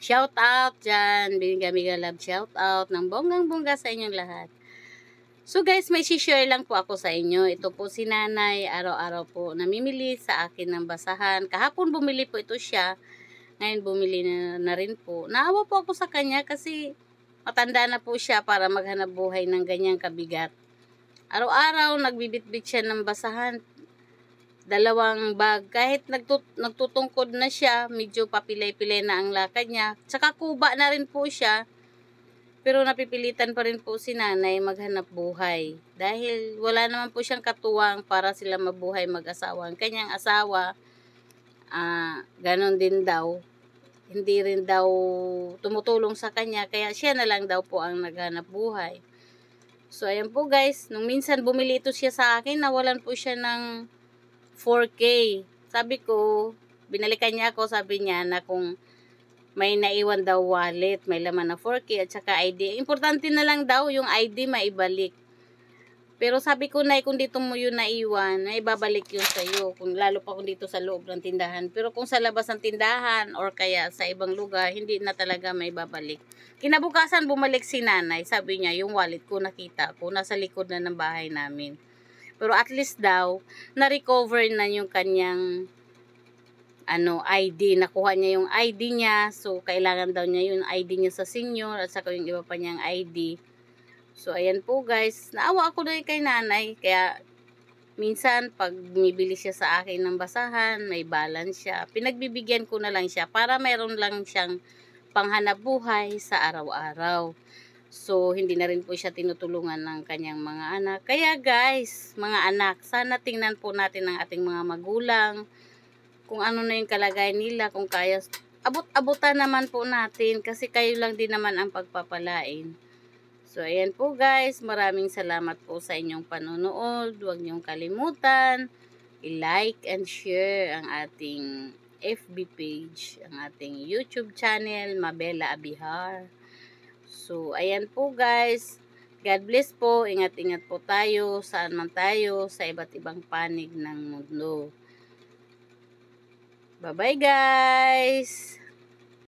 Shout out dyan. Biga love shout out ng bonggang-bongga sa inyong lahat. So guys, may share lang po ako sa inyo. Ito po si nanay, araw-araw po namimili sa akin ng basahan. Kahapon bumili po ito siya. Ngayon bumili na rin po. Naawa po ako sa kanya kasi matanda na po siya para maghanap buhay ng ganyang kabigat. Araw-araw nagbibitbit siya ng basahan. 2 bag. Kahit nagtutungkod na siya, medyo papilay-pilay na ang lakad niya. Tsaka kuba na rin po siya. Pero napipilitan pa rin po si nanay maghanap buhay. Dahil wala naman po siyang katuwang para sila mabuhay mag-asawa. Ang kanyang asawa, ganon din daw. Hindi rin daw tumutulong sa kanya. Kaya siya na lang daw po ang naghanap buhay. So ayan po guys. Nung minsan bumili ito siya sa akin, nawalan po siya ng 4K. Sabi ko, binalikan niya ako, sabi niya na kung may naiwan daw wallet, may laman na 4K at saka ID. Importante na lang daw yung ID maibalik. Pero sabi ko na kung dito mo yun naiwan, ay babalik yun sa'yo. Lalo pa kung dito sa loob ng tindahan. Pero kung sa labas ng tindahan or kaya sa ibang lugar, hindi na talaga may babalik. Kinabukasan bumalik si nanay. Sabi niya, yung wallet ko nakita ko, nasa likod na ng bahay namin. Pero at least daw, na-recover na yung kanyang ID, nakuha niya yung ID niya, so kailangan daw niya yung ID niya sa senior at saka yung iba pa niyang ID. So ayan po guys, naawa ako na kay nanay, kaya minsan pag bumibili siya sa akin ng basahan, may balance siya, pinagbibigyan ko na lang siya para mayroon lang siyang panghanap buhay sa araw-araw. So hindi na rin po siya tinutulungan ng kanyang mga anak. Kaya guys, mga anak, sana tingnan po natin ang ating mga magulang, kung ano na yung kalagayan nila, kung kaya, abot-abutan naman po natin kasi kayo lang din naman ang pagpapalain. So, ayan po guys, maraming salamat po sa inyong panonood. Huwag niyong kalimutan, i-like and share ang ating FB page, ang ating YouTube channel, Mabela Abihar. So, ayan po guys, God bless po, ingat-ingat po tayo, saan man tayo, sa iba't ibang panig ng mundo. Bye-bye guys!